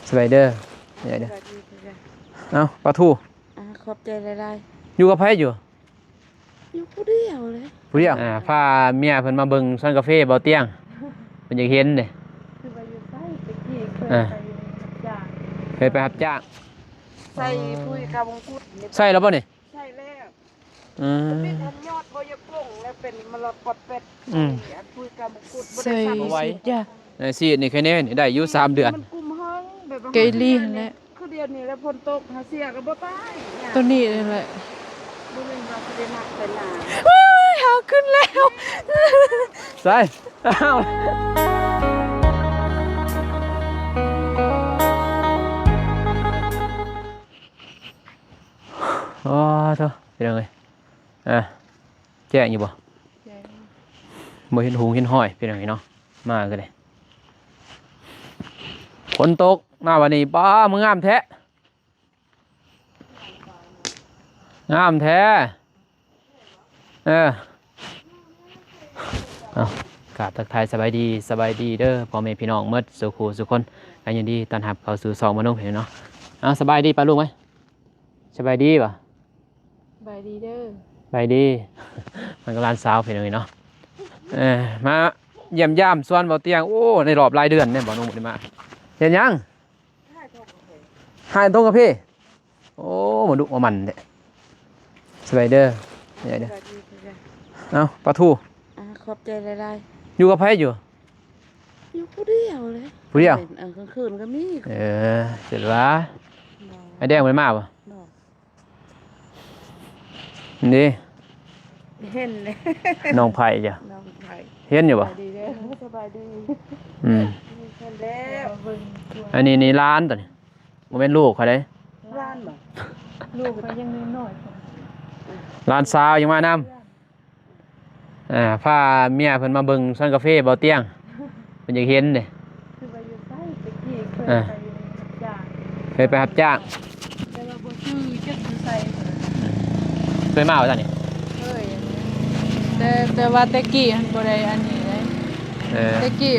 สไปเดอร์เนี่ยเด้อเอาปลาทูขอบใจหลายอยู่กับไผอยู่อยู่ผู้เดียวเลยผู้เดียวพาเมียเพิ่นมาเบิ่งซ่อนกาแฟเบาเตียงเพิ่นอยากเห็นเด้คือว่าอยู่ใต้ตะกี้เคยไปรับจ้างเคยไปรับจ้างใส่ปุ้ยกาบงกุดใส่แล้วบ่นี่ใช่แล้วอืมเป็นทันยอดบ่ยกลงแล้วเป็นมรกตเป็ดปุ้ยกาบงกุดบ่ใส่ ได้ สิจ้ะ ในซีดนี่แค่นี้นี่ได้อยู่3 เดือนมันกุมห้องแบบ เกลี่แหละ คือเดือนนี้แล้วฝนตกหาเสียก็บ่ตายเนี่ย ตัวนี้นี่แหละ บ่เป็นว่าสิได้มักไปหนา หาขึ้นแล้ว ใส่อ้าวโอ้เถอะเป็นยังไงแจ้งอยู่บ่บ่เห็นหูเห็นห้อยเป็นยังไงเนาะมาก็เลยฝนตกมาวันนี้ป้ามึงงามแท้งามแท้เอากราบทักทายสบายดีเด้อพ่อแม่พี่น้องเมื่อสุขสุขคนกันยินดีต้อนรับเข้าสู่2 มนุษย์เห็นเนาะเอาสบายดีป่ะลูกไหมสบายดีป่ะ บายดีเด้อ สบายดี มันก็ร้านสาวเห็นเลยเนาะมาเยี่ยมย่ำส่วนเบาเตียงโอ้ในรอบรายเดือนเนี่ยบ่นุ่มได้มาเห็นยังหายตรงกับพี่โอ้มาดุมามันเนี่ยสไปเดอร์เนี่ยเด้อเอาปลาทูขอบใจหลายอยู่กับไผอยู่อยู่ผู้เดียวเลย ผู้เดียวกลางคืนก็มี เสร็จละไอ้แดงมันมาป่ะนี่ เห็นเลย น้องไผ่จ้ะ น้องไผ่ เห็นอยู่ป่ะ ดีเด้อสบายดี เห็นแล้วอันนี้นี่ร้านตัวนี้มันเป็นลูกเขาได้ ร้านบ่ ลูกก็ยังน้อย ร้านสาวยังมานำพาเมียเพิ่นมาเบิ่งซ่อนกาแฟเบาเตียงเพิ่นอยากเห็นเด้ คือว่าอยู่ใต้ตะกี้เคยไปรับจ้าง เคยไปรับจ้าง แต่ว่าบ่ชื่อจักอยู่ใส่ เคยมาบ่ซั่นนี่ เคยแต่ว่าตะกี้มันบ่ได้อันนี้เลยตะกี้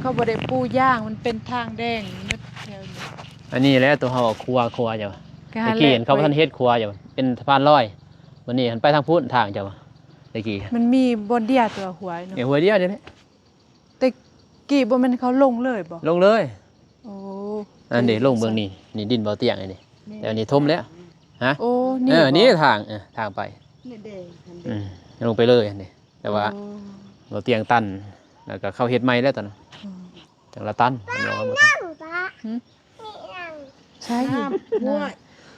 เขาบ่ได้ปูย่างมันเป็นทางแดงมันแถวนี้ อันนี้แหละตัวเฮาครัวจ้ะตะกี้เห็นเขาบ่ทันเฮ็ดครัวจ้ะเป็นสะพานลอยวันนี้หันไปทางพุ้นทางจ้ะตะกี้ มันมีบนเดียวตัวหวยเนาะ หัวเดียวนี่แหละ ตะกี้บ่แม่นเขาลงเลยบ่ ลงเลย โอ้ อันนี้ลงเบิ่งนี่ดินเบาเตียงนี่แต่อันนี้ทมแล้วฮะ โอ้นี่ นี่ทางทางไป นี่เด้ ลงไปเลยอันนี้แต่ว่าเบาเตียงตันแล้วก็เข้าเฮ็ดใหม่แล้วตอนนั้นจังละตันมันว่าบ่ตัน ใช่อยู่นะ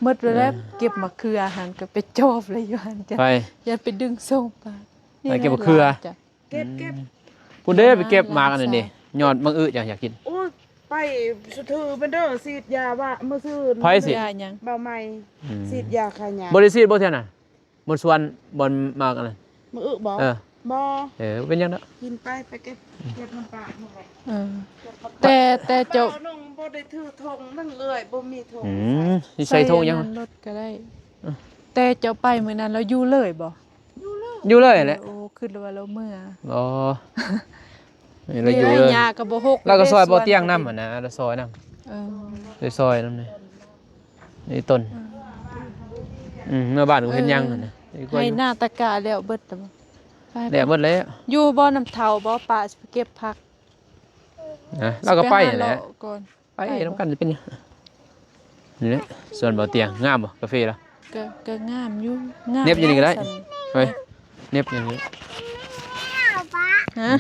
หมดแล้วเก็บมะเขือหันก็ไปจอบเลยอยู่หันจ้ะ ไป อย่าไปดึงส่งปลา ไปเก็บมะเขือ จ้ะ เก็บ คุณเด้ไปเก็บหมากอันนั้นดิยอดมังอึอยากกิน โอ้ไปสุถือเป็นเด้อฉีดยาว่าเมื่อซื่น ไผสิ ยาหยัง เบาใหม่ฉีดยาคายา บริสิทธิ์บ่เท่าน่ะบนสวนบนหมากอันนั้น มืออึบ่ เออ บ่ เป็นยังเนาะ กินไปเก็บน้ำปลาหมดเลย เออแต่เจ้า น้องบ่ได้ถือธงนั่งเอื้อยบ่มีธง สิใส่ธงยัง อันนั้นรถก็ได้ แต่เจ้าไปมื้อนั้นเราอยู่เลยบ่ อยู่เลยแหละ โอ้ขึ้นว่าเราเมื่อ อ๋อเราอยู่เลย ยาก็บ่ฮก แล้วก็ซอยบ่เตียงนำอ่ะนะแล้วซอยนำ เออ ซอยนำนี่ต้นเมื่อบ้านกูเห็นยังน่ะ ให้หน้าตะกะแล้วเบิดแล้วบ่ไป แดดหมดแล้ว อยู่บ่น้ำเฒ่าบ่ป่าสิไปเก็บผัก นะเราก็ไปแหละ สิหาเลาะก่อน ไปนำกันจะเป็นยังนี่แหละส่วนบ่เตียงงามบ่กาแฟล่ะ ก็งามอยู่งาม เน็บอยู่นี่ก็ได้ เฮ้ยเน็บอย่างนี้ ฮะ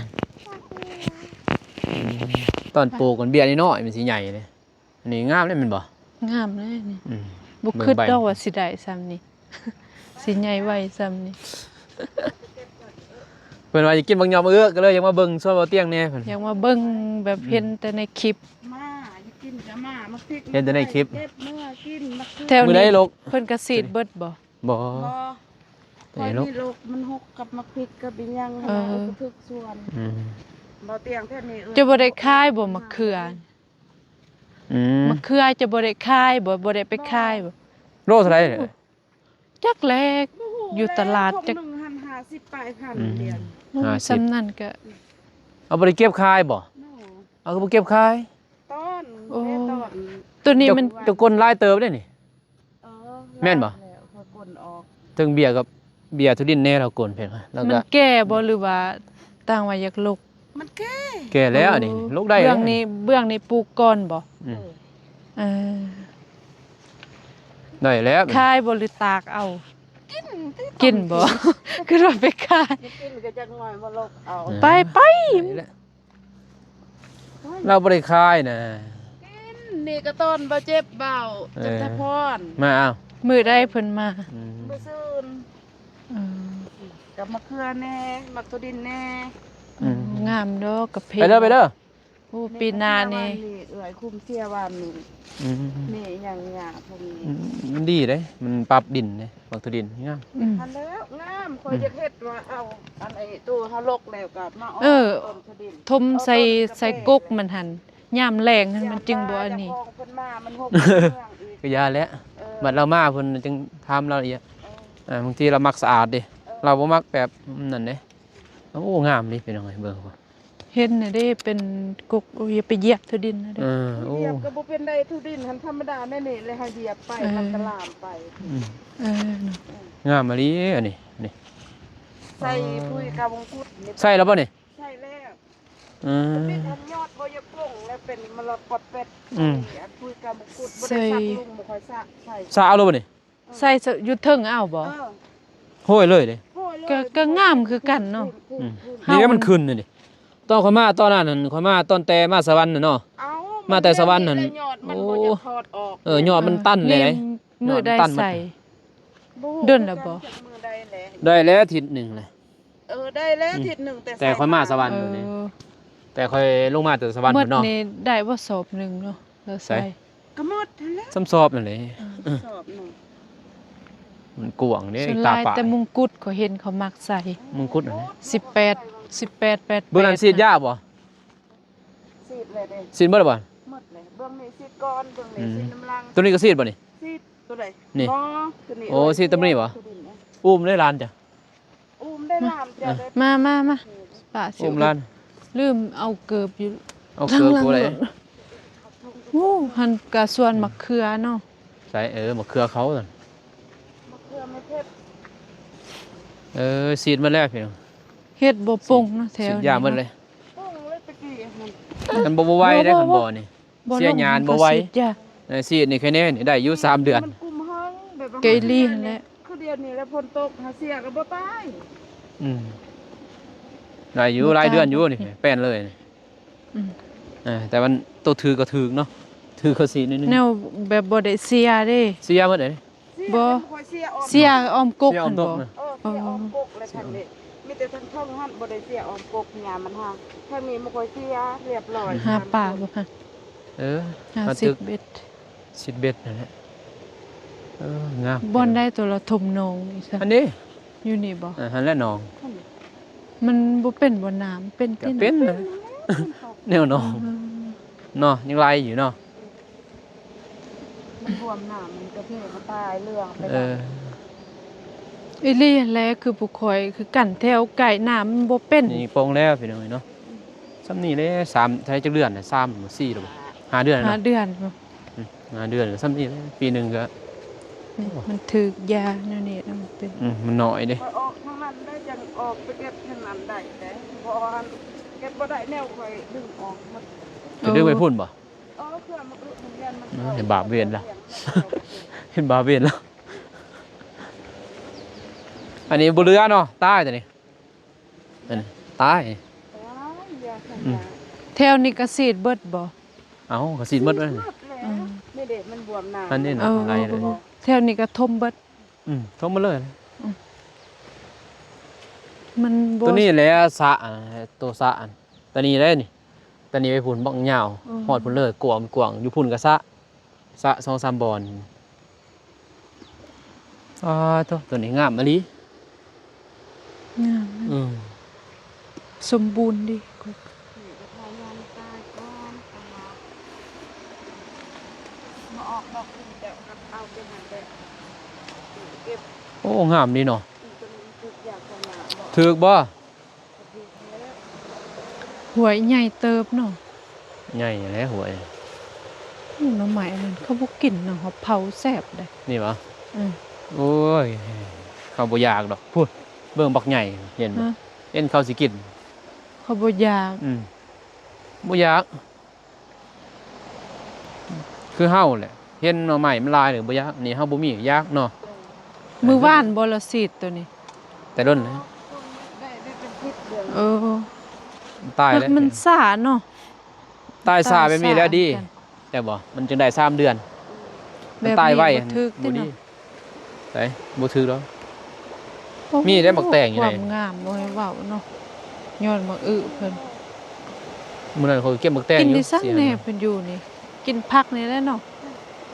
ตอนปลูกมันเบี้ยน้อยๆมันสิใหญ่เลยอันนี้งามเลยแมันบ่ งามเลยนี่ อืม บ่ เบิ่ง คิด ใบ ดอกว่าสิได้ซ้ำนี่ สิใหญ่ไว้ซ้ำนี่ เพิ่นว่าจะกินบางยอมก็เลยอยากมาเบิ่งส่วนบ่เตียงแน่เพิ่น อยากมาเบิ่งแบบเห็นแต่ในคลิป มาอย่ากินจะมาพริก เห็นแต่ในคลิป เก็บเมื่อกินมาคือ แถว มื้อใด นี้ ลก เพิ่นก็สีดเบิดบ่ บ่ บ่พ ไหน อ ลูก นี่ลูกมันหกกับมะพริกกับอีหยัง เออ ก็ทึกส่วน อืม บ่เตียงแท้นี้เอ้ย จะบ่ได้ขายบ่มะเขือ อืม มะเขือจะบ่ได้ขายบ่ได้ไปขายบ่ โลเท่าไหร่เนี่ย จักแลกอยู่ตลาดจัก พวหนึ่งหัน50ปลายพัน อืม เดียน ซ้ำนั่นก็ เอาบ่ได้เก็บคายบ่ โน่ เอาก็บ่เก็บคาย ต้น โอ้ แม่ต้น น ตัวนี้มัน เจ้าก้นลายเติบได้นี่ เออ แม่นบ่ แล้วพอกลออก ถึงเบียร์กับเบียร์ทุดินแน่เราโกนเพิ่นแล้ว มั ก็ นแก่บ่หรือว่าต่างว่าอยากลก มันแก่ แก่แล้วนี่ลูกได้ เบื้ แล้ อ ว งนี้เบื้องนี้ปลูกก่อนบ่ อืม เออ ได้แล้ว คายบ่หรือตากเอา กินบ่ คือว่าไปคาย จะกินก็จังหน่อยมาลกเอา ไปไป ได้แล้วเราบ่ได้คายนะ กินนี่ก็ต้นบ่เจ็บเบาจันทพร มาเอา มือได้เพิ่นมา อืม บ่ซื่น เออ กับมะเขือแน่มักตัวดินแน่ อืม งามดอกกับเพ ไปเด้อไปเด้อ โอ้ปีหน้านี่ เอื้อยคุ้มเสียวันนี่ อืม นี่หยังหยาพวกนี้ มันดีเด้มันปรับดินเด้บางทุดินงาม อืม อันแล้วงามคอยจะเฮ็ดว่าเอาอันไอ้ตัวเฮาลกแล้วก็มา เออ ต้นชะดิน ทมใส่กกมันหันยามแรงหันมันจึงบ่อันนี้ เจ้าของเพิ่นมามันหกเรื่องอีก ก็ยาแล้ว เออ บัดเรามาเพิ่นจึงทำเราอีก เออบ างทีเรามักสะอาดดิเราบ่มักแบบนั่นเด้โอ้งามนี่เป็นจังไงเบิ่งบ่ เห็นน่ะเด้เป็นกกโอ้ยอย่าไปเหยียบเทอดินนะเด้ โอ้ เหยียบก็บ่เป็นได้ทุดินหันธรรมดาแน่นี่เลยให้เหยียบไปมันก็ลามไป อืม เออเนาะ งามมะลิอันนี้นี่ ใส่ปุ๋ยกาวงกุดนี่ ใส่แล้วบ่นี่ ใช่แล้ว อืม เป็นทำยอดบ่อยากลงแล้วเป็นมะละกอดเป็ด อืม อันปุ๋ยกาวงกุดบ่ได้สักลุงบ่ค่อยสักใส่ สะเอาแล้วบ่นี่ ใส่อยู่เทิงเอาบ่ เออ โห้ยเลยเด้ โอ้ยเลย ก็งามคือกันเนาะ อืม เฮา นี่ก็มันขึ้นนี่ดิตอนข่อยมาตอนนั้นนั่นข่อยมาตอนแต่มาสวรรค์น่ะเนาะ เอา มาแต่สวรรค์นั่น ยอดมัน โอ้ บ่จะถอดออก ยอดมันตันเลย มือได้ ตันหมด ใส่ บ่ เดินแล้วบ่ จักมือได้แหละ ได้แล้วอาทิศหนึงเลย เออได้แล้วอาทิศหนึงแต่ แต่ค่อยมาสวรรค์ เอ นี่ อ แต่ข่อยลงมาแต่สวรรค์ หม พุ่ ด นเนาะ นี่ได้บ่สอบหนึงเนาะแล้วใส่ ใส่ ก็หมดนั่นแหละ ซ้ำสอบนั่นแหละ สอบหนึ่ง มันกวางเด้ ส่วน ตา ลาย ปะ แต่มงกุฎก็เห็นเขามักใส่ มึงกุดนั่นแหละ 18 88 เบื้องนั้นฉีดยาบ่ ซีดเลยเด้ ฉีดบ่ล่ะบ่ หมดเลยเบื้องนี้ซีดก้อนเบื้องนี้ซีดน้ำลัง ตัวนี้ก็ฉีดบ่นี่ ซีดตัวใด นี่ บ่ตัวนี้ โอ้ซีดตำนี่วะ ตัวนี้ อุ้มได้ล้านจ้ะ อุ้มได้ลามจะได้ มาป้าสิ อุ้มล้าน ลืมเอาเกือบอยู่ เอาเกลือกูเลย โอ้หันกะส่วนมะเขือเนาะ ใส่มะเขือเขาสั่น มะเขือไม่เผ็ด ฉีดมาแล้วพี่น้อง เฮ็ดบ่ปงเนาะแถ ฉี ว ด นี้ ยาหมดเลย ปุ้งเลยตะกี้มัน กันบ่ไหวได้คันบ่นี่ บ่ เสียงานบ่ไหว ฉีดยา ฉีดนี่แค่นี้นี่ได้อยู่3เดือน มันกุมห้องแบบว่า เกยลี่นั่นแหละ คือเดือนนี้แล้วฝนตกหาเสียก็บ่ตาย อืมได้อยู่รายเดือนอยู่นี่แป้นเลยนี่ อืม แต่มันตัวถือก็ถือเนาะถือก็สีนิดนึง แนวแบบบ่ได้เสียเด้ เสียหมดเลย บ่ เสียออก เสียอ้อมกก เสียออ หั่ ม น ต บ่ กนะ เสียออมกกเลยทันเด็มีแต่ทั้งท่องหันบ่ได้เสียออมกกยามมันห่างถ้ามีบ่ค่อยเสียเรียบร้อย หาป่าบ่ค่ะ มา 50 ตึก เบ็ด สิบเบ็ดนั่นแหละงาม บ่อนได้ตัวละทมนองอีซะ อันนี้ อยู่นี่บ่ หันและหนอง มันบ่เป็นบ่น้ำเป็น ก็ ที่ เป็นนะแนวหนองเนาะยังไรอยู่เนาะ มันท่วมน้ำมันก็เพ่มาตายเรื่องไป เออ อีหลีแลคือผู้คอยคือกันแถวไก่น้ำมันบ่เป็น นี่โปร่งแล้วพี่น้องเนาะซ้ำนี่เลย3ใช้จักเดือนน่ะ3หรือ4หรือ5เดือน หา เนาะ เดือนบ่ 5เดือนซ้ำนี่เลยปีหนึงก็ มันถึกยาแนวนี้นะมันเป็น มันน้อยเด้ คอยออกทางนั้นได้จังออกไปเก็บทางนั้นได้แต่บ่อันเก็บบ่ได้แนวคอยดึงออกมัน จะดึงไปพุ่นบ่ เครื่องมันอึมันเรียนมัน เห็นบาปเวรละ เห็นบาเวนแล้วอันนี้บ่เรือเนาะใต้ตัวนี้อันนี้ใต้ แถวนี้ก็สีดเบิดบ่ เอ้าก็สิหมดแล้วนี่ นี่เด็กมันบวมหนา อันนี้ เอ น่ะ อ อะไรเลย แถวนี้ก็ทมเบิด ทมมาเลย มันบ่ ตัวนี้แหละสะตัวสะอันตัวนี้ได้นี่ตัวนี้ไปพุ่นบักยาวฮอดพุ่นเลยกวางกวางอยู่พุ่นก็สะ2-3บ่อนตัวนี้งามมะลิ งามนะสมบูรณ์ดีกว่า มาออกดอกอื่นเดี๋ยวเอาไปหันไปเก็บ โอ้งามดีเนาะ จนทุกอย่างขนาดบอก ถูกบ่ หวยใหญ่เติบเนาะ ใหญ่แล้วหวย หน่อไม้อันนั้นเขาบ่กินเนาะเขาเผาแซ่บเด้ นี่บ่ อือ โอ้ยเขาบ่อยากดอกพูดเบิ่งบักใหญ่เห็นบ่ ฮะ เอ็นเขาสิกิน เขาบ่อยาก บ่อยากคือเฮาแหละเห็นหน่อไม้มันหลายหรือบ่อยากนี่เฮาบ่มีอยากเนาะ มื้อวานบ่ละสีดตัวนี้ แต่ล้นนะ ได้เป็นพิษเดือน เออ ตายแล้ว มันซ่าเนาะ ตายซาแบบนี้แล้วดี กัน แต่บ่มันจึงได้3เดือน แบ มัน บ ตายไว้ บ่ถึกติ บ่ดี เนาะ ไสบ่ถึกดอก มีได้บักแตงอยู่ ค ไหน วามงามบ่ให้เว้าเนาะย้อนมาอึเพิ่น มื้อนั้นเขาเก็บบักแตง กิน อยู่ ได้ซัก เสีย แน่ เนาะ เพิ่นอยู่นี่ กินผักนี่แหละเนาะ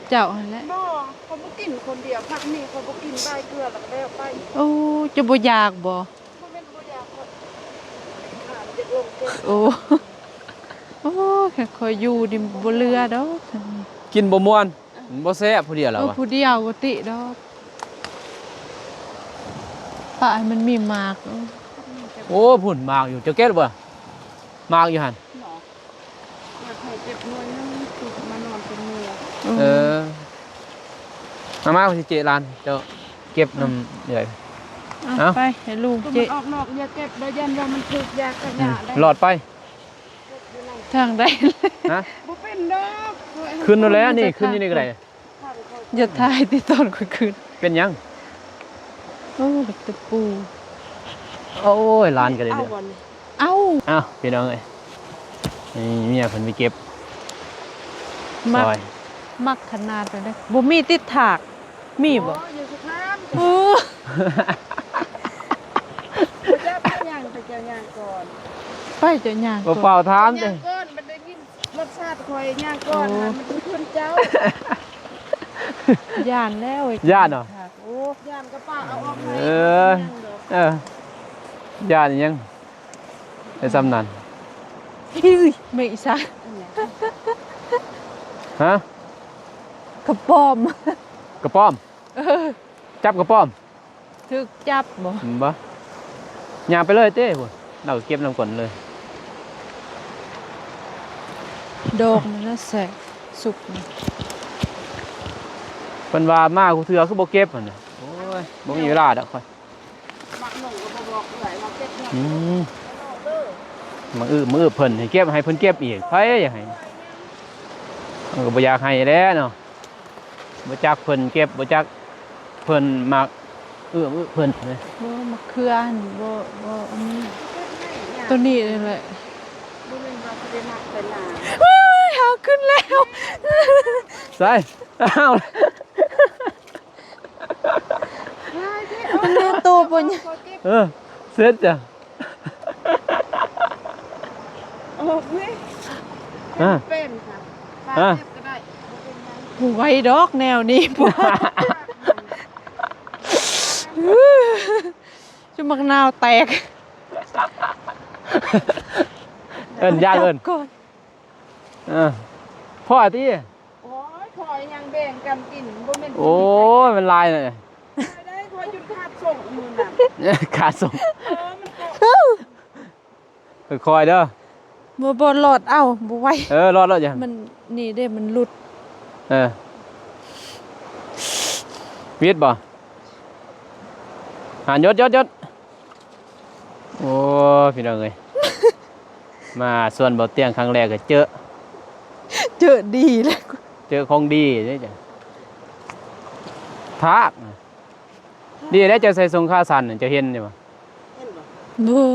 เจ้าหั่นแหละ บ่เขาบ่กินคนเดียวพักนี้เขาบ่กินได้เกลือแล้วก็แล้วไป โอ้จะบ่อยากบ่ บ่แม่นบ่อยากเขาขาดจะลงเกิน โอ้ โอ้แค่คอยอยู่ดิบ่เรือดอก กินบ่ม่วนบ่แซ่บผู้เดียวแล้ว เออ วะ ผู้เดียวบ่ติดอกป่าให้มันมีหมากเออ โอ้พุ่นมากอยู่เจ้าเก็บบ่มากอยู่หั่น หมออยากให้เจ็บหน่วยนึงสุกมานอนเป็นเมีย เออมาสิเจร้านเจ้าเก็บน้ำใหญ่ เอา เอ้า ไปให้ลุง ตัว เจ มันออกนอกอย่าเก็บเดี๋ยวยันว่ามันถูกยากระยะได้ หลอดไป ทางใด ฮะ บ่เป็นดอก ขึ้นนู่นแล้วนี่ขึ้นอยู่นี่ก็ได้ อย่าทายที่ตอนค่อยคืน เป็นหยัง โอ้เด็กตะปู โอ้ยร้านก็ได้ เอา เด้อ บ่น เอ้า อ้าวพี่น้องเอ้ยนี่เมียเพิ่นไปเก็บ มัก ซอย มักขนาดเลยเด้อบ่มีติดถากมีบ่ อยู่สุขน้ำ โอ้ เจ้าไปย่างไปเจ้าย่างก่อน ไปเจ้าย่าง บ่เปล่าถามเด้ ย่างก่อนมันได้กินรสชาติคอยย่างก่อนนะมันเป็นคนเจ้า ย่านแล้วไอ้ ย่านเหรอ ถก โอ้ย่างกระป้าเอาออกให้ เออ เออย่านยังไอ้ซ้ำนั่น เฮ้ยไม่อีสาน ฮะ กระป้อม กระป้อม เออ จับกระป้อม ถึกจับบ่ บ่ย่างไปเลยเต้พุ่นเราเก็บน้ำก่อนเลย ดอกมันน่ะแสกสุกนี่ เพิ่นว่ามากูเถือคือบ่เก็บหั่นน่ะโอ้ยบ่มีเวลาดอกค่อย มักหนุ่มก็บอกไหลมาเก็บเงิน อืม เด้อ มือเพิ่นให้เก็บให้เพิ่นเก็บอีกไผอยากให้มันก็บ่อยากให้แหล้วเนาะบ่จักเพิ่นเก็บบ่จักเพิ่นมักมือเพิ่นเลย บ่มะเขือหั่นบ่อันนี้ ตั ตัว ว นี้เลยแหละ บ่เป็นว่าสิได้มักไปหนา เฮ้ยหาขึ้นแล้ว ใส่อ้าว มันเลือโตบ่เนี่ย เออเสร็จจ้ะ โอ้ย อ่า เป็นค่ะปลา อ่า เก็บก็ได้บ่เป็นหยัง ไว้ดอกแนวนี้บ่จุมักนาวแตก เอิ้นย่านเอิ้น จับก่อน เออพ่อติ โอ้ยคอยยังแบ่งกันกินบ่แม่น โอ้ยมันลายเลย ได้คอยหยุดขาดส่งมือน่ะ ขาดส่ง มันก็ คอยเด้อ บ่หลอดเอ้าบ่ไหว รอดจ้ะ มันนี่เด้มันหลุด เออวิทย์บ่ยศโอ้พี่น้องเอ้ย มาส่วนเบาเตียงครั้งแรกก็เจอดีแล้ว เจอของดีนี่จ้ะทากดีได้เจะใส่ทรงค่าสันน่ะจะเห็นใช่ปะ เห็นบ่ บ่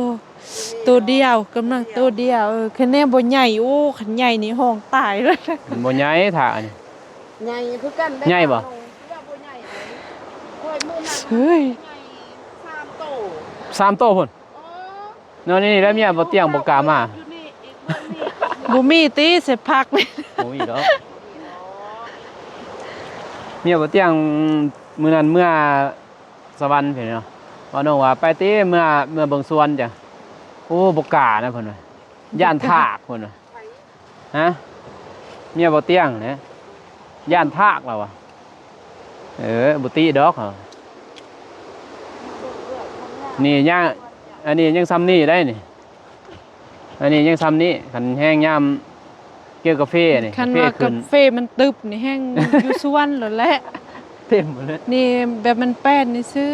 ตัวเดียวกำลังตัวเดียวคะแนนบ่ใหญ่โอ้คันใหญ่นี่ห้องตายเลย มันบ่ใหญ่ทากอันนี้ ใหญ่คือกันได้ ใหญ่บ่ ว่าบ่ใหญ่เลยคอยมือนั้น เฮ้ย ใหญ่3โต 3 โตพุ่น โอ้ เนาะนี่แล้วเมียบ่เตียงบ่กล้ามา อยู่นี่อีกบ่มี บ่มีติเสร็จพักนี่ โอ้ยดอกเมียบ่เตียงมื้อนั้นเมื่อสวรรค์เพิ่นเนาะว่าน้องว่าไปติเมื่อเบิ่งสวนจ้ะโอ้บ่กล้านะเพิ่นว่าย่านทากเพิ่นว่า ไผ ฮะเมียบ่เตียงนะย่านทากเราอ่ะบ่ติดอกเหรอนี่ย่างอันนี้ยังซ้ำนี่ได้นี่อันนี้ยังซ้ำนี่คันแห้งยาม เกี่ยวกาแฟนี่ คัน กาแฟ ว่า ขึ้ กาน แฟมันตึบนี่แห้ง อยู่สวนแล้วแหละ เต็มหมดเลย นี่แบบมันแป้นนี่ซื้อ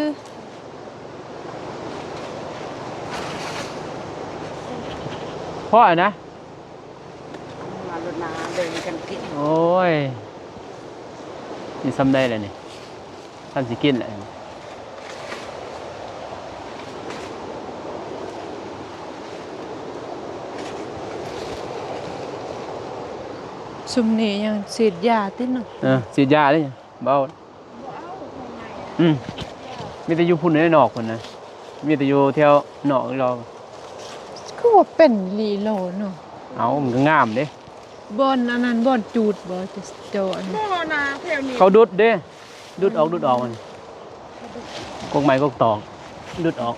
พ่อนะ มารถน้ำเดินกันกิน โอ้ยนี่ซ้ำได้เลยนี่ท่านสิกินแหละ ซุมนี่ยังฉีดยาติเนาะ ฉีดยาเลยเบามีแต่อยู่พุ่นในนอกคนนะมีแต่อยู่แถวนอกเรา คือว่าเป็นลีโลเนาะ เอามันก็งามเด้ บ่อนอันนั้นบ่อนจูดบ่จะโจอันนี้ บ่อนาแถวนี้ เขาดุดเด้ดุดออกมันกกไม้กกตอกดุดออก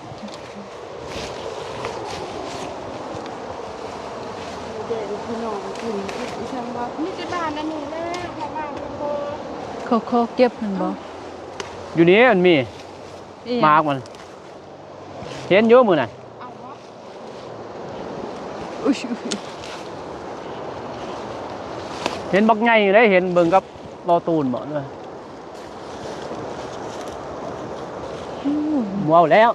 เด็กพี่น้องกินที่ช่างว่ามีแต่บ้านนั่นนี่แหละข้างบ้านโค เขาเก็บมันบ่ อยู่นี่มันมี อีหยัง มากมัน เห็นอยู่มือน่ะ เอาวะ อุ๊ย เห็นบักไงได้เห็นเบิ่งกับรอตูนบ่ด้วยเอาแล้ว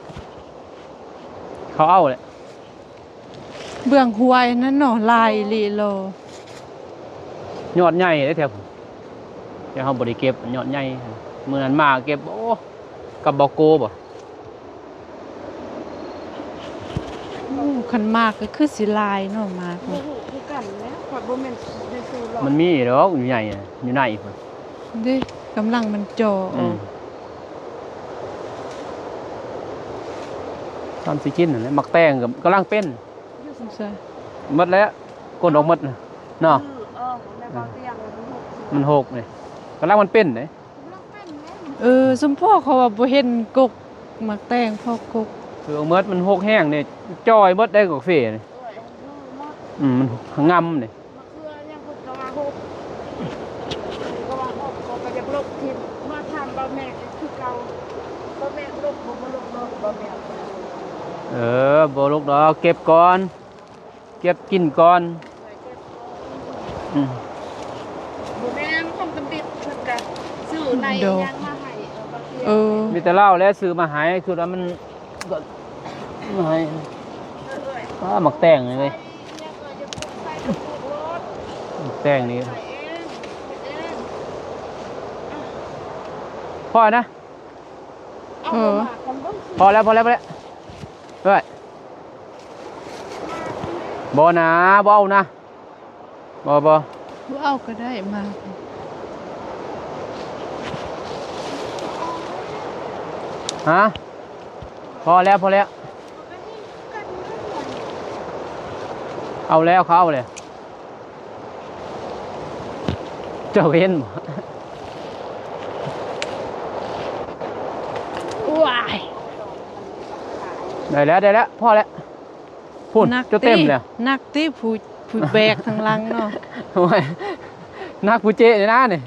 เขาเอาเลย เบื้องห้วยนั่นเนาะลายลีโล ยอดใหญ่ได้แถวผมเดี๋ยวเขาบริเก็บยอดใหญ่มือนั้นมาเก็บโอ้กับบอกโกบ่ คันมากก็คือสิลายเนาะมาก บ่ฮู้คือกันแล้วข่อยบ่แม่นได้ซื้อหรอก มันมีหรอกอยู่ใหญ่อะอยู่ในพุ่น เด้กำลังมันจ่อออก ตอนสิกินนั่นแหละมักแตงกับกำลังเป็น ใช่ หมดแล้วก้นออกหมดน่ะเนาะ แม่บ่เตียงมันหก มันหกเลยกำลังมันเป็นเลย มันเป็นแม่ สมพ่อเขาว่าบ่เห็นกกมักแตงพ่อกก คือเอาหมดมันหกแห้งเนี่ยจ้อยหมดได้กว่าเฟ่เลย มันงำเนี่ย มะเขือยังพุดกะว่าหกกะว่าหกก็จะลบทิศมาทำบ่แม่คือเก่าบ่แม่ลบบ่ลบบ่แม่ บ่ลูกดอกเก็บก่อน เก็บกินก่อนอืม บ่แม่นคงตำบิดเพิ่นก็ซื้อในยังมาให้บ่เตียง มีแต่เหล้าแล้วซื้อมาใหายคือว่ามันก็มาให้หมักแตงเลยเว้ยหมักแตงนี่พอนะ พอแล้วเฮ้ยบ่นะบ่เอานะบ่ บ่เอาก็ได้มา ฮะพอแล้วเอาแล้วเขาเอาเลยเจ้าเห็นบ่ ว้าย ได้แล้วพอแล้วพูดจะเต็มแล้ว นักติผู้แบกทางหลังเนาะ โอ้ยนักผู้เจนี่นะนี่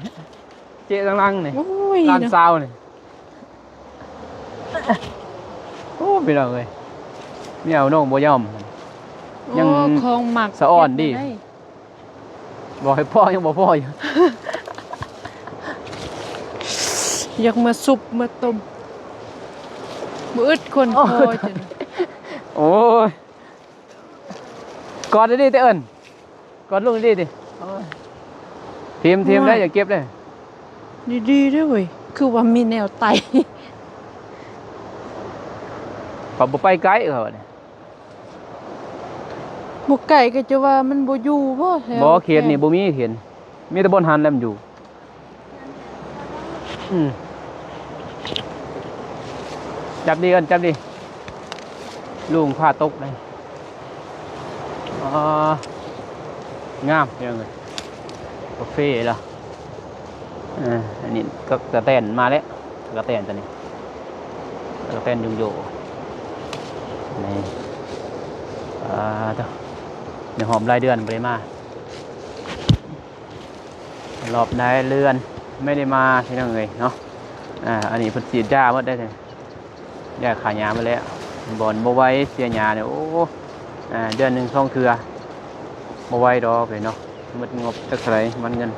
เจทางหลังนี่ โอ้ย ร้าน เนาะ ซาวนี่โอ้พี่น้องเอ้ยไม่เอาน้องบ่ยอม ยัง โอ้ของหมัก สะอ่อนดิ เก็บไว้ บอกให้พ่อยังบ่พ่ออยู่ อยากมาซุปมาต้มบ่อึดคนพอจัง โอ้ยกอดได้ดิเต้เอิ้นกอดลูกได้ดิโอ้ยทีมได้อย่าเก็บเลย ดีๆเด้อเว้ยคือว่ามีแนวไต เขาบ่ไปไกลเขาเนี่ย บ่ไก่ก็จะว่ามันบ่อยู่บ่แถว บ่เขียนนี่บ่มีเขียนมีแต่บนหันแล้วมันอยู่จับดีกันจับดีลุงผ้าตกเลยงามยังไงกาแฟล่ะอันนี้ก็กระแตนมาแล้วกระแตนตัวนี้กระแตนยุงโยนี่เจ้าเดี๋ยวหอมรายเดือนไปมารอบนายเรือนไม่ได้มาที่นั่นเลยเนาะอันนี้เพิ่นฉีดยาหมดได้เลยยาขายามาแล้วบอนบ่ไว้เสียยาเนี่ยโอ้เดือนหนึ่ง2 เทื่อบ่ไว้ดอกเลยเนาะ หมดงบจักเท่าไหร่มันเงิน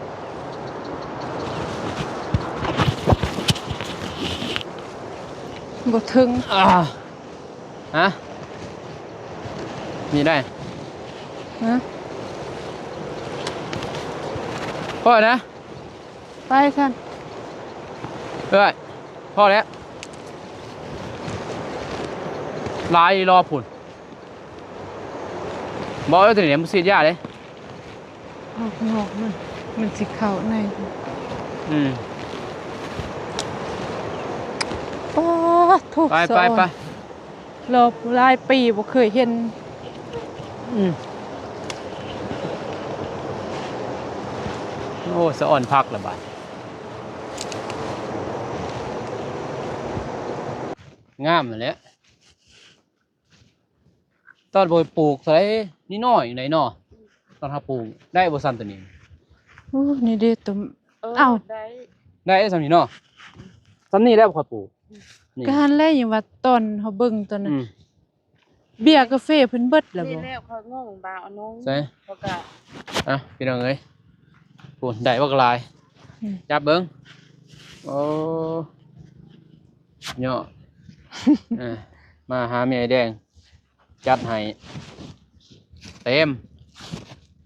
บ่ถึงฮะมีได้ ฮะ พ่อนะ ไปซั่น เอ้ยพ่อแล้วลายรอผุนบอกว่าตัวนี้มันสีดยาเลย ออกนอกมันสิเข้าใน อืม ป๊าดทุก ไป สะ ไป อ่อน ไป รอบหลายปีบ่เคยเห็น อืมโอ้สะอ่อนพักละบาดงามเลยแหละตอนโบยปลูกใส่นี่น้อยอยู่ไหนนอตอนถ้าปลูกได้บ่ซ้ำตัวนี้ โอ้นี่เด้ตุ่ม เอ้า ได้ ได้ซ้ำนี่นอซ้ำนี่แล้วค่อยปลูกนี่ ก็หันแลอย่างว่าตอนเฮาเบิ่งตอนนั้น อืม เบียร์กาแฟเพิ่นเบิดแล้ว นี่ บ่ แล้วเขางงบางอันน้อง ใส่ เขาก็ อ่ะพี่น้องเอ้ยปลูกได้บักลายจับเบิ่งโอ้เนาะ มาหาแม่แดงจัดให้เต็ม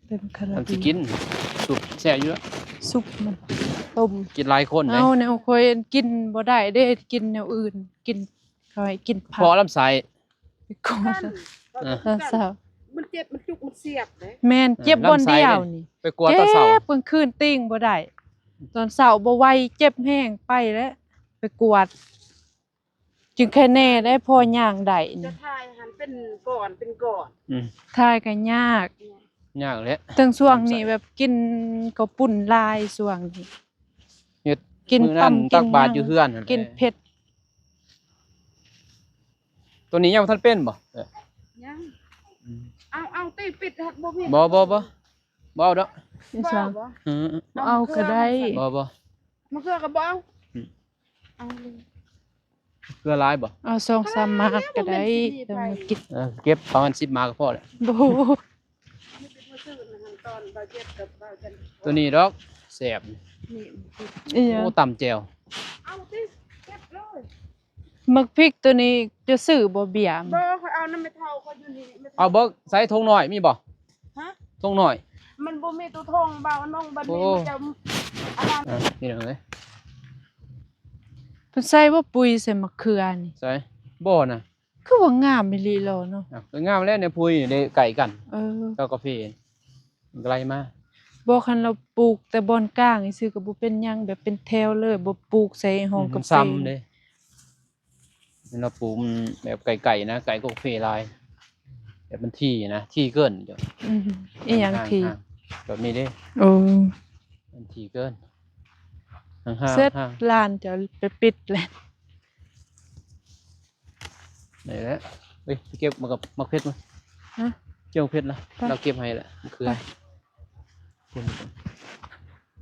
เป็นคารา ทำสิ บี กินสุกแซ่บอยู่แล้ว ซุปมันต้ม กินหลายคนเลย เอาแนวค่อยกินบ่ได้เด้กินแนวอื่นกินเขาให้กินผั พอลำไส้ ไปก่อน กัน เออ ตอนเช้า มันเจ็บมันจุกมันเสียบเลย แม่นเจ็บบ่อนเดียวนี่ ไปกลัวตอนเสาร์ เจ็บกลางคืนติ้งบ่ได้ตอนเช้าบ่ไหวเจ็บแห้งไปแล้วไปกวด จึงแค่แน่ได้พอย่างได้ จะ นี่ ทายหันเป็นก่อนเป็นก่อน อืม ทายก็ยาก ยากเลย ถึงช่วงนี้แบบกินข้าวปุ้นลายช่วงนี้ เฮ็ด กิน มื้อ ต่ำ ตักบาตร หง อยู่เฮือนนั่นแหละ กินเผ็ด ตัวนี้ยังบ่ทันเป็นบ่ ยังเอาตีปิดหักบ่มี บ่เอาดอก อีสาน บ่ อืม เอาก็ได้ บ่ มันเกลือกับบ่เอา อืม เอาเลย เกลือหลายบ่ เอา2-3มากก็ได้แต่มันกิน เก็บประมาณ10มาก็พอแล้ว บ่ ไม่เป็นมาซื้อนะหันตอนบาเจ็บกับบ่าวจัน ตัวนี้ดอกแซ่บ นี่ อีหยัง โอ้ตำแจ่ว เอาติเก็บเลย มักพริกตัวนี้จะซื้อบ่เบียร์ บ่เขาเอาน้ำไม่เท่าเขาอยู่นี่ไม่ เอาเบิกใส่ธงน้อยมีบ่ ฮะ ธงน้อย มันบ่มีตัวทองบ่าวน้องบัดนี้ โอ้ มันจะอะไร นี่น้องเอ้ย เพิ่นใส่ว่าปุ๋ยใส่มะเขือนี่ ใส่บ่น่ะ คือว่างามอีหลีหรอเนาะ สวยงามแล้วเนี่ยพุยได้ไก่กัน เออ เจ้ากาแฟไกลมา บ่คันเราปลูกแต่บอนกลางนี่ซื้อก็บ่เป็นหยังแบบเป็นแถวเลยบ่ปลูกใส่ห้องกาแฟ ซ้ำเด้เราปลูกมันแบบไก่นะไก่กาแฟลายแบบมันที่นะที่เกินเดี๋ยว อืออีหยังที ห่างๆแบบนี้เด้ โอ้ มันที่เกินห่าง เสร็จ ๆห่าง ร้านจะไปปิดแล้ว นี่แหละเฮ้ยไปเก็บมากับมะเขือมา ฮะ เจ้าเพชรนะ ไป เราเก็บให้แหละมะเขือ ไป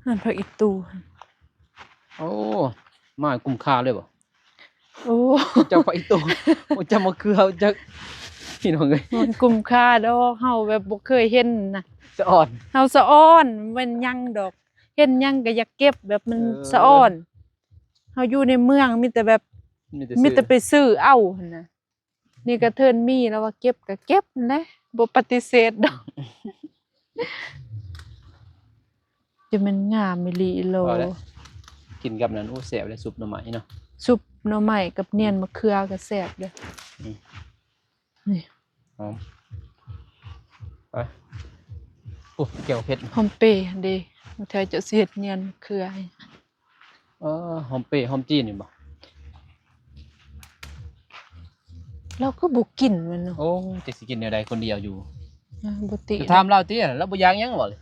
หั่นผักอีตู โอ้มาคุ้มค่าเลยบ่ โอ้ เจ้าไปอีกตัวโอ้เจ้ามะเขือเจ้าพี่น้องเอ้ย มันคุ้มค่าดอกเฮาแบบบ่เคยเห็นนะ จะอ่อน เฮาสะอ้อนมันยังดอกเห็นยังก็อยากเก็บแบบมัน เออ สะอ้อนเฮาอยู่ในเมืองมีแต่แบบ มีแต่ไปซื้อเอาหั่นน่ะนี่ก็เทินมีแล้วว่าเก็บก็เก็บนั่นแหละบ่ปฏิเสธดอกจะมันงามอีหลีโล เอาละกินกับนั้นโอ้แซ่บเลยซุปหน่อไม้เนาะ ซุปหน่อไม้กับเนียนมะเขือก็แซ่บเด้อ อืม นี่ หอมไปโอ้เกี่ยวเผ็ด หอมเปรย์เด้บ่แท้จะสิเฮ็ดเนียนมะเขือให้ หอมเปรี้ยวหอมจีนนี่บ่ เราก็บ่กินมันเนาะ โอ้จะสิกินแนวใดคนเดียวอยู่ บ่ติ จะถามเราติเราบ่อยากหยังบ่เลย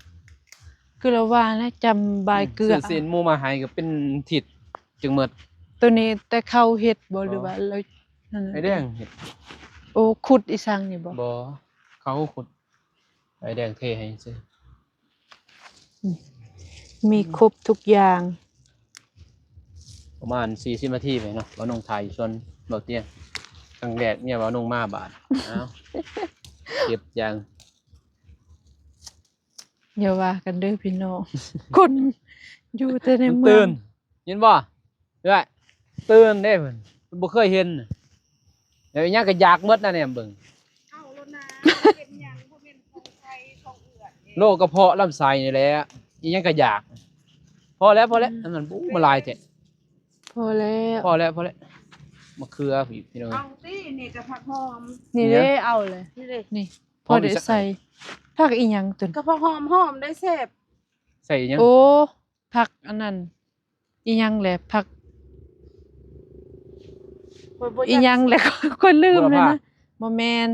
คือเราว่านะจำบายเกลือ ซื้เส้นหมูมาให้ก็เป็นทิศจึงหมด ตัวนี้แต่เขาเฮ็ดบ่หรือว่าเรานั่นน่ะ ไอ้แดงเฮ็ด โอ้ขุดอีสังนี่บ่ บ่เขาขุดไอ้แดงเทให้ซื่อ มีครบทุกอย่าง ประมาณ40นาทีไปเนาะว่าน้องถ่ายอยู่ส่วนเบิกเตี้ยครั้งแรกเนี่ยว่าน้องมาบาดเอ้า เก็บอย่าง อย่าว่ากันเด้อพี่น้อง คนอยู่แต่ใน มัน เมือ ตื่ ง นเห็นบ่เอ้ยตื่นเด้เพิ่นบ่เคยเห็นเดี๋ยวอีหยังก็อยากหมดนะเนี่ยเบิ่ง เอาแล้วนะเป็นหยังบ่แม่นของไทยของเอื้อนเด้ โรคกระเพาะลำไส้นี่แหละอีหยังก็อยาก พอแล้วอันนั้นบู๊มาลายแท้ พอแล้ว พอแล้วมะเขือพี่น้อง เอาตินี่ก็ผักหอม นี่เด้เอาเลย นี่เด้ นี่พอได้ใส่ผักอีหยังตุน ก็ผักหอมได้แซ่บ ใส่อีหยัง โอ้ผักอันนั้นอีหยังแหละผัก บ่ อีหยังแหละ คนลืมเลยนะบ่แม่น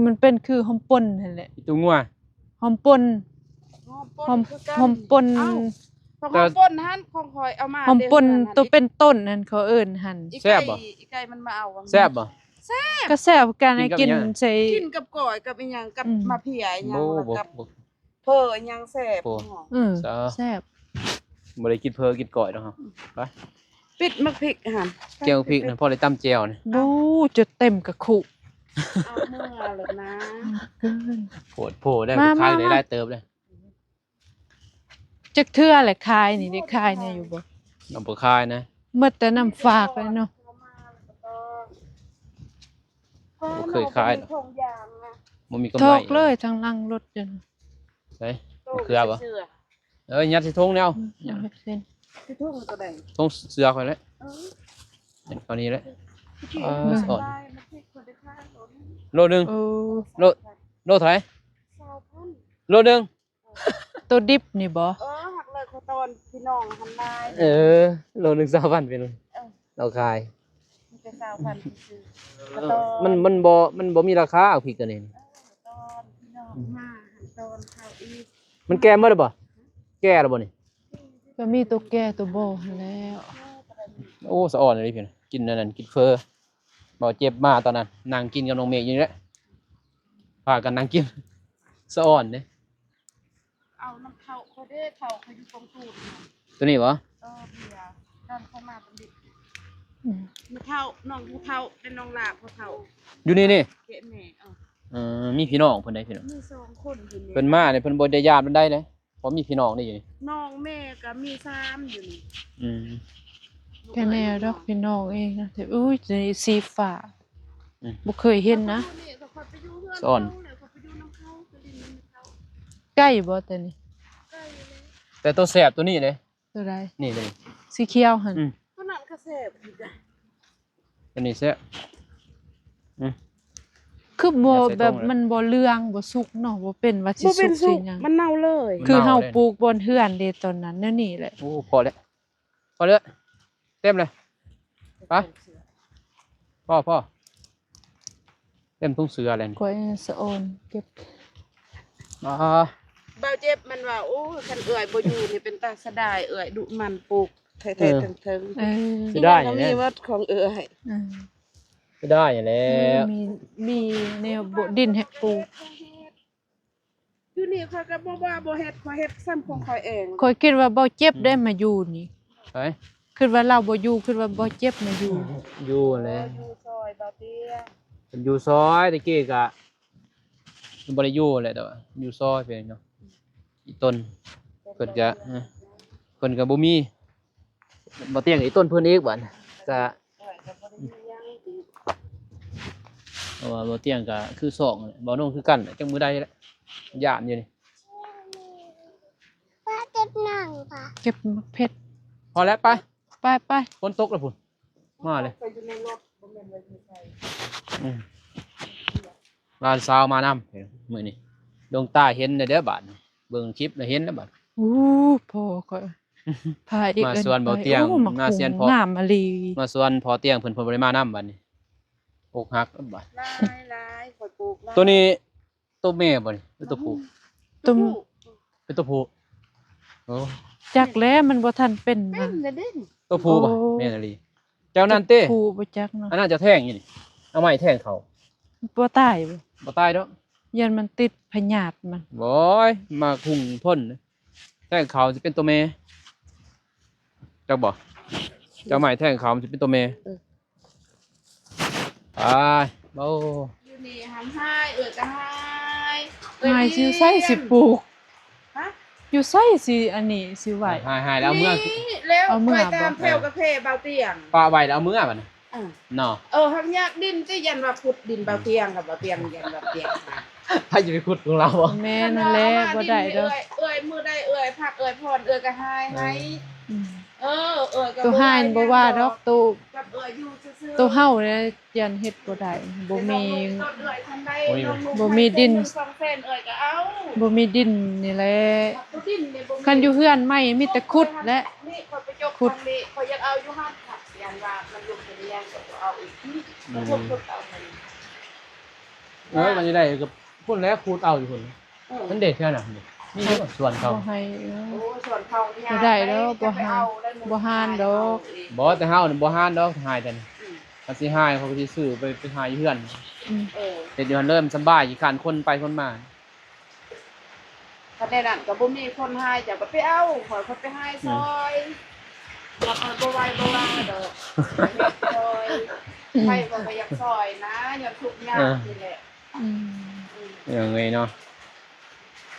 มันเป็นคือหอมป่นนั่นแหละ อีตัวงัว หอมป่น หอม หอมป่น เอ้าผักหอมป่นหั่นของข่อยเอามา หอมป่น เด้อ ตัวเป็นต้นนั่นเขาเอิ้นหั่น อี แซ่บบ่ อีไก่มันมาเอาอะ แซ่บบ่ ก็แซ่บกันให้ กิ กิ น น กับหยัง ใส่ กินกับก่อยกับอีหยังกับ อืม มะเผียอีหยัง บ่ แล้ว บ่ กับ บ่ เพ้ออีหยังแซ่บ โอ้ ซะ แซ่บ บ่ได้กินเพอกินก่อยดอกเฮาไป ปิดมักพริกหั่น แจ่วพริกนั่นพอได้ตำแจ่วนี่ บูจะเต็มกระคุ เอาเมื่อเลยนะ เกิน โผล่ได้ มา ขาย มา ได้หลายเติบเลย จักเทื่อแหละคายนี่ได้คายเนี่ยอยู่บ่ น้ำบ่คายนะ หมดแต่น้ำฝากไปเนาะ บ่เคยขาย หรอกของยางนะ บ่มีกำ ท ไร อกเลยทางลังรถจน ใส่มะเขือบ่ สื้ เอ้ยยัดใส่ถุงแนว เอาให้เส้น ที่ทุ่งก็ได้ ถุงเสือค่อยแล้ว เออ เอานี้แหละ ที่ อ่า มัน สอน ได้มันพริกคนได้ค่าโลนึง โลนึง โอ้ โลโลเท่าไหร่ 20,000 โลนึง ตัวดิบนี่บ่ หักเลยเขาตอนพี่น้องหันได้ โลนึง20,000เป็นเราขาย มันจะ20,000ซื้อก็ตอน มันบ่มีราคาเอาพริกกันนี่ ตอนพี่น้องมาหันตอนข้าวอีก มันแก่หมดแล้วบ่แก่แล้วบ่นี่ ก็มีตัวแก่ตัวบ่หั่นแล้ว โอ้สะอ่อนเลยพี่น้องกินอันนั้นกินเฟอบ่เจ็บมาตอนนั้นนั่งกินกับน้องเมฆอยู่นี่แหละพากันนั่งกินสะอ่อนเด้ เอาน้ำเขาเขาได้เขาเขาอยู่ตรงตูดน่ะ ตัวนี้บ่ เบียร์ด้านเข้ามาเป็นดิบ อืม มีเท่าน้องผู้เท่าเป็นน้องลาผู้เท่า อยู่นี่ เกะแม่มีพี่น้องเพิ่นได้พี่น้อง มี2คนอยู่นี่ เพิ่นมาเนี่ยเพิ่นบ่ได้ญาติมันได้เลยเพราะมีพี่น้องนี่อยู่นี่ น้องแม่ก็มี3อยู่นี่ อืม แค่แน่ดอกพี่น้องเองนะแต่อุ้ยสีฟ้าบ่เคยเห็นนะ นี่ก็ค่อยไปอยู่เฮือน ซ่อน เขาเลยเขาไปอยู่น้ำเขาไปดินน้ำเขา ใกล้บ่แต่นี่ ใกล้เลย แต่ตัวแซ่บตัวนี้เลย ตัวใด นี่เลย สีเขียวหั่น ก็นั่นก็แซ่บอีกอ่ะ ตัวนี้แซ่บ คือบ่ อย่าใส่ แบบ ตรงเลย มันบ่เหลืองบ่สุกเนาะบ่เป็นว่าสิ บ่ สุ เป็น ก สุ สิ ก หยัง มันเน่าเลย คือเฮา เน่าเลย ปลูกบนเฮือนเด้ตอนนั้นแนวนี้แหละ โอ้พอแล้วเต็มเลยไปพ่อเต็มทุ่งเสืออะไรนี่ กวยสะออนเก็บ อ่า เบาเจ็บมันว่าโอ้คันเอื่อยบ่อยู่นี่เป็นตาสะดายเอื่อยดุมันปลูกแท้ๆถึง เออ ๆ สิได้ ที่ เนี่ มัน ย ก็มีวัดของเอื่อย เออ ไม่ได้อย่างแล้ว มีแนวบ่ดินให้ปลูก อยู่นี่ข้อยก็บ่ว่าบ่เฮ็ดข้อยเฮ็ดซ้ำของข้อยเอง ข้อยคิดว่าบ่เจ็บได้มาอยู่นี่ ไป คิดว่าเราบ่อยู่คิดว่าบ่เจ็บมาอยู่ อยู่แล้ว อยู่ซอยเบาเตี้ย เป็นอยู่ซอยตะกี้กะมันบ่ได้อยู่แหละแต่ว่าอยู่ซอยเพิ่นเนาะอีต้นเพิ่นก็เพิ่นก็บ่มีบ่เตียงอีต้นเพิ่นอีกบัดก็ เอื่อยก็บ่ได้มีหยังอีก เพราะว่าบ่เตียงก็คือสองนั่นแหละบ่น้องคือกันจังมือใดแหละย่านอยู่นี่ ป้าเก็บหนังป่ะ เก็บมะเพชร พอแล้วไป ไป ฝนตกแล้วพุ่นมาเลย ไปอยู่ในรถบ่แม่นว่าอยู่ไส ร้านซาวมานำมื้อนี้ดวงตาเห็นเด้อบาดนี้เบิ่งคลิปแล้วเห็นแล้วบาด อู้พอข้อยพาอีก มาสวนเบาเตียง โอ้มัก มาเซียนพอ งามอะลี มาส่วนพอเตียงเพิ่นบ่ได้มานำบัดนี้อกหักแล้วบาด หลายๆข้อยปลูกหลาย ตัวนี้ตัวแม่บ่นี่หรือตัวผู้ ตุ้ม เป็นตัวผู้โอ้ จักแล้วมันบ่ทันเป็น เป็ นะ นเลยเด้น ตัวผู้ป่ะ โอ้ แม่นอีหลีเจ้านั่นเต้ ผู้บ่จักเนาะ อันนั้นจะแท่งอยู่นี่เอาไม้แท่งเขา บ่ตายบ่ บ่ตายดอก ยันมันติดพยาธิมัน บ่ยมาคุงพ่นแท่งเขาสิเป็นตัวแม่จักบ่เจ้าไม้แท่งเขามันสิเป็นตัวแม่ไปเบ้า อยู่นี่หำหายเอื้อยก็หาย หายสิใส่สิปลูก ฮะ อยู่ใส่สิอันนี้สิไหว หายแล้วเมื่อ นี่แล้ว เอามือ ไป บ่ ตามแถวกาแฟเบาเตียง ปลาใบแล้วเอาเมื่อบัดนี้ อ่า เนาะ ทำยากดินที่ยันว่าขุดดินเบาเตียงกับเบาเตียงยันเบาเตียงค่ะ ถ้าจะไปขุดของเราบ่ แม่นั่นแหละบ่ได้ดอก เอ้ยมือได้เอ้ยผักเอ้ยพรเอ้ยก็ให้ อืม เอ้ยก็ ตัวหายบ่ว่าดอกตัว กับเอ้ยอยู่ซื่อๆ ตัวเฮาเนี่ยยันเฮ็ดบ่ได้บ่มี ต้นเอ้ยทันใดน้อง บ่มีดิน สองเส้นเอ้ยก็เอา บ่มีดินนี่แหละ ดินเนี่ยบ่มี คันอยู่เฮือนไม่มีแต่ขุดและ นี่คนไปยก ขุด ทางนี้เขายังเอาอยู่ห้ามขับยันว่ามันยกไปเรียนก็เอาอีกมันยกเอามัน มันจะได้กับพุ่นแล้วขุดเอาอยู่พุ่นมันเด็ดแค่น่ะนี่เยอะส่วนเขา บ่ให้ โอ้ส่วนเขาเนี่ย บ่ได้ดอกบ่หาบ่หานดอก บ่แต่เฮานี่บ่หานดอกหายแต่นี่มันสิหายเขาก็สิซื้อไปหายอยู่เฮือน อืม เฮ็ดอยู่หั่นเริ่มสำบายอีกคันคนไปคนมา ถ้าได้นั่นก็บ่มีคนให้จะไปเอาขอคนไปให้ซอยบ่บ่ไหวบ่ว่าดอกซอยไปบ่ไปอยากซอยนะอย่าทุกข์ยากนี่แหละ อืม อย่างไงเนาะ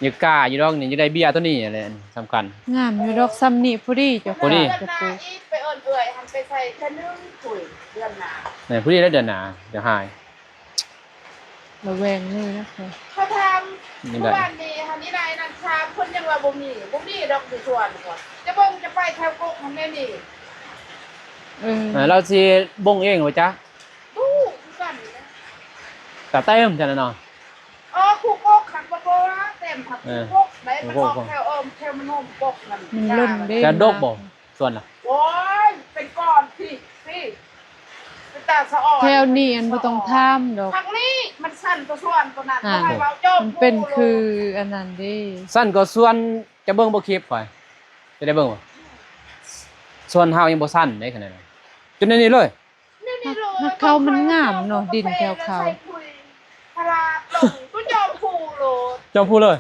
อย่ากล้าอยู่ดอกนี่จะได้เบี้ยตัวนี้แหละสำคัญ งามอยู่ดอกซ้ำนี่พอดีเจ้า พอดี เดือนหน้าอีกไปเอิ้นเอื่อยหันไปใส่แค่นึงคุยเดือนหน้า เนี่ยผู้นี้ได้เดือนหนาเดี๋ยวหาย ระแวงเลยนะคะ เขาทำทุกวันนี้หันนี้นายนันชาเพิ่นยังว่าบ่มีดอกสิส่วนก่อนจะเบิ่งจะไปแถวกกหันแม่นี่ เ เราสิบ่งเองว่าจ๊ะ ดูกันนะ แต่เต็มจังเนาะ คู่กกขันบ่โตนะเต็มผักคู่กกได้มันออกแถวแถวมันโนมกกนั่น มันล่นเด้ จะดกบ่ส่วนล่ะ โอ้ยเป็นก้อนพี่เป็นตาสะอ่อน แถวนี้อันบ่ต้องท่ามดอก ทางนี้มันสั่นตัวส่วนตัวนั้น อ่า ให้เว้าโจ้ มันเป็นคืออันนั้นเด้ สั้นก็ส่วนจะเบิ่งบ่คลิปข่อยจะได้เบิ่งบ่ส่วนเฮายังบ่สั้นได้ขนาดนั้นจนในนี้เลย นี่เลย ถ้าเขามันงามเนาะดินแถวเขา พลาลงก็ยอมผูโลด เจ้าพูดเลย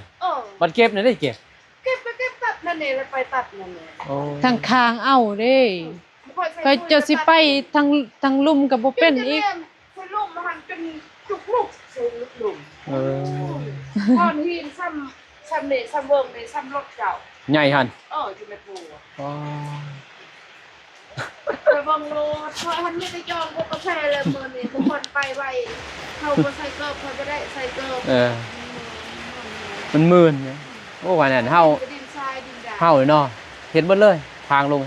บั บัดเก็บนี่ได้เก็บ เก็บไปเก็บตัดนั่นนี่แล้วไปตัดนั่นนี่ โอ้ ทางคางเอาเด้ก็เจะสิไปทางลุ่มก็บ่เป็นอีก คือลุ่มมันเป็นลุกๆสูงลุ่ม เออ ตอนหินซ้ำนี่ซ้ำเบิ่งนี่ซ้ำรถเก่า ใหญ่หั่น ที่แม่ปู อ๋อ ไปเบิ่งโลดเพราะมันไม่ได้จองกาแฟเลยมื้อนี้ทุกคนไปไว้เฮาบ่ใส่เกิบเขาจะได้ใส่เกิบ มันหมื่นเนี่ยโอ้ว่านั่นเฮา ดินทรายดินดา เฮาเนาะเฮ็ดเบิดเลย ทางลง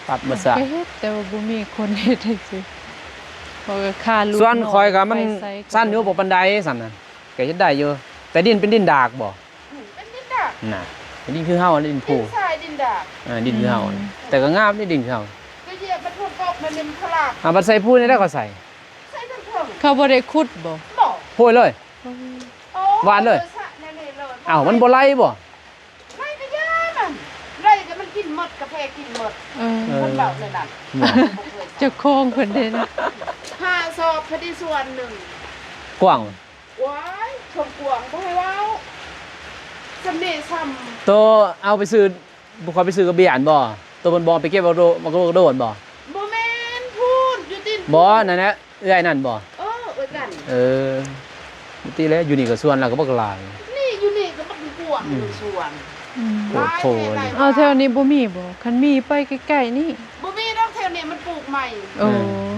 ตัดบ่ซะ ไปเฮ็ดแต่ว่าบ่มีคนเฮ็ดให้สิเพราะว่าค่าลูก ส่วนคอยก็มัน ไปใส่ สั้นอยู่บ่ปานใดสั่นน่ะก็เฮ็ดได้อยู่แต่ดินเป็นดินดากบ่ เป็นดินดา น่ะเป็นดินคือเฮาดิน ดิ ผู นทรายดินดา ดินคือเฮาแต่ก็งามนี่ดินคือเฮา ก็เหยียบมันทุกกบมันเป็นพลาด บัดใส่พูนี่ได้ก็ใส่ ใส่ทั้งเถิง เขาบ่ได้ขุดบ่ บ่ พูดเลย โอ้ หวานเลย สระนั่นนี่เลย อ้าวมันบ่ไหลบ่ ไล่ก็ยามันไล่ก็มันกินหมดกาแฟกินหมด เออ มันเบาเลยนั่น เจ้าของเพิ่นเด้นะ 5 ซอบพอดีส่วนหนึ่ง กว้าง ว้ายชมกวางบ่ให้เว้าสำเนีซ้ ตัวเอาไปซื้อบ่ขอไปซื้อกระเบียนบ่ตัวมันบ่ไปเก็บเอาโดมันก็โดนบ่ ำบ่แม่นพูดอยู่ติน บ่นั่นนะเอื้อยนั่นบ่ เอ้ยกัน ปกติแล้วอยู่นี่ก็ส่วนแล้วก็บ่กหลาย นี่อยู่นี่ก็มันกวางอยู่ส่วน อืม โอ้โห หลาย เอาแถวนี้บ่มีบ่คันมีไปใกล้ๆนี่ บ่มีดอกแถวนี้มันปลูกใหม่ โอ้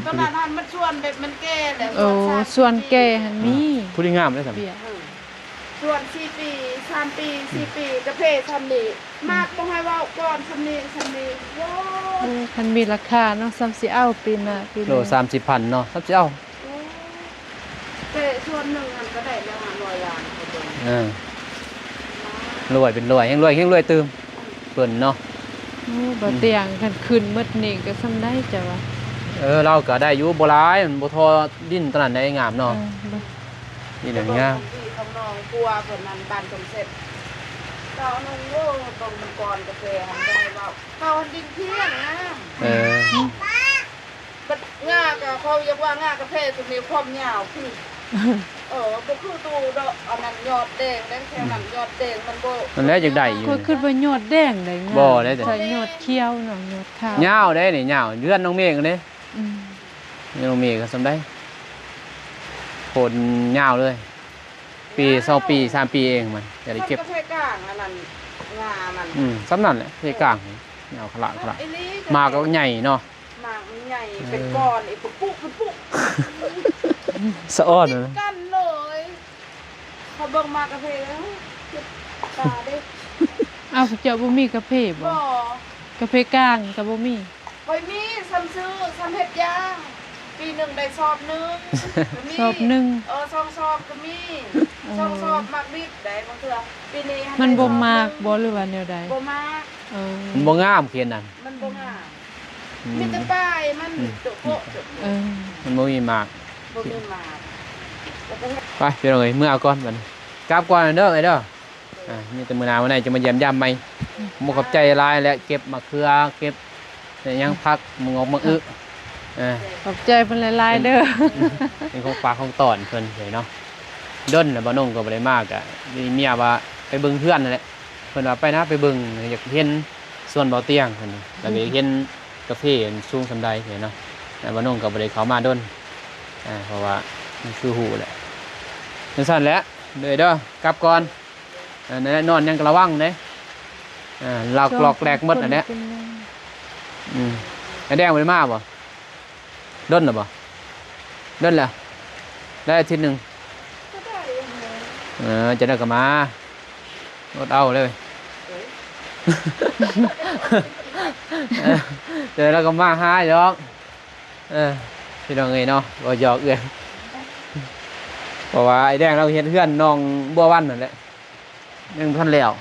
ตอนนั้นหันมันชวนแบบมันแก่แล้ว โอ้ส่วนแก่หันมี ผู้ที่งามเลยซั่น เบีย ชวน4 ปี3 ปี4 ปีกระเพาะทำนี่มากบ่ให้เว้าก่อนทำนี่โว้ เออคันมีราคาเนาะซ้ำสิเอาปีหน้าปี โล นี้ 30,000เนาะครับสิเอา แต่ชวนหนึ่งอันก็ได้แล้ว500ล้านเขาเบิ่ง รวยเป็นรวยแฮงรวยตื่มเพิ่นเนาะ โอ้บ่เตียงคันขึ้นหมดนี่ก็ซ้ำได้จ้ะวะ เราก็ได้อยู่บ่หลายมันบ่ทอดินตอนนั้นได้งามเนาะ บ่ นี่เดี๋ยวงาม ที่ข้างนอกกลัวเพิ่นนั้นบ้านสมเสร็จเราเอานงโว้ตรงมันก่อนกาแฟหันได้เว้าเขาหันดินเที่ยงนะ บัดง่าก็เขาเรียกว่าง่ากาแฟตัวนี้ความยาวคือบ่คือตูดอกอันนั้นยอดแดงแล้วแค่นั้นยอดแดงมันบ่ มันแล้วจักได้อยู่ ก็คิดว่ายอดแดงได้งาม บ่ได้แต่ ใส่ยอดเขียวเนาะยอดขาวย าวได้นี่ยาวเดือนน้องเมฆเด้ อืม น้องเมฆก็สำได้โคนยาวเลย ง ปี2ปี3ปีเองมันจะได้เก็บ กาแฟกลางอันนั้นงามัน สำนั่นแหละที่กลางเอาขละขละมาก็ใหญ่เนาะ หมากมันใหญ่เป็นก้อนไอ้ปุ๊กปุ๊ก สะอ้อน ติ นะ ดกันเลยเขาเบิ่งมากาแฟแล้วตาเด้ อ้าวเจ้าบ่มีกาแฟบ่ บ่ กาแฟกลางก็บ่มี ไปมีซ้ำซื้อซ้ำเฮ็ดย่างปีหนึ่งได้สอบหนึงก็มี สอบหนึ่ง สองสอบก็มีสองสอบมักดิบได้บางเทื่อปีนี้ให้ มันบ่ ได้สอบ มาก หนึ่ง บ่หรือว่าแนวใด บ่มาก เออ มันบ่งามเขียนนั่น มันบ่งามมีแต่ป้ายมันจุโปะจุ เออ มันบ่มีมาก บ่มีมากแล้วก็เฮ็ด ไปพี่น้องเอ้ยเมื่อเอาก่อนบัดนี้กลับก่อนเด้อไอ้เด้อนี่แต่มื้อหน้าวันไหนจะมาเยี่ยมยามใหม่บ่ขอบใจหลายและเก็บมะเขือเก็บแต่ยังพักมึงออกมาอ่า ขอบใจเพิ่นหลายๆเด้อ เป็นของฝากของตอนเพิ่นเลยเนาะด้นน่ะบ่น้องก็บ่ได้มากอ่ะมีเมียว่าไปเบิ่งเพื่อนนั่นแหละเพิ่นว่าไปนะไปเบิ่งอยากเห็นส่วนเบาเตียงเพิ่นแล้วก็อยากเห็นกาแฟอันสูงสำใดเนาะแต่บ่น้องก็บ่ได้เข้ามาด้นเพราะว่ามันคือหูแหละจังซั่นแหละเด้อเด้อกลับก่อนนั่นแหละนอนยังก็ระวังเด้หลอกแหลกหมดอันเนี้ยไอ้แดงบ่ได้มาบ่ด้นน่ะบ่ด้นแล้วได้อาทิตย์หนึง ก็ได้อยู่ จะได้กลับมาลดเอาเลยเดี๋ยวเราก็มาหาหยอกพี่น้องเอ้ยเนาะบ่หยอกเอ้ยเพราะว่าไอ้แดงเราเห็นเพื่อนน้องบัววันนั่นแหละยังท่านแล้ว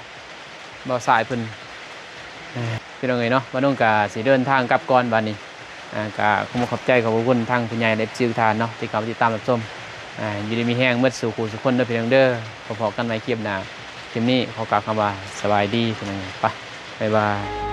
บ่สายเพิ่นพี่น้องเอ้ยเนาะบ่น้องก็สิเดินทางกลับก่อนบัดนี้ก็ขอบใจขอบคุณทางผู้ใหญ่ได้ซื้อทานเนาะที่เขาติดตามรับชมอยู่ดีมีแห้งเมื่อสู่ขู่สุขคนเด้อพี่น้องเด้อพอๆกันในคลิปหน้าคลิปนี้ขอกล่าวคำว่าสบายดีพี่น้องไปบ๊ายบาย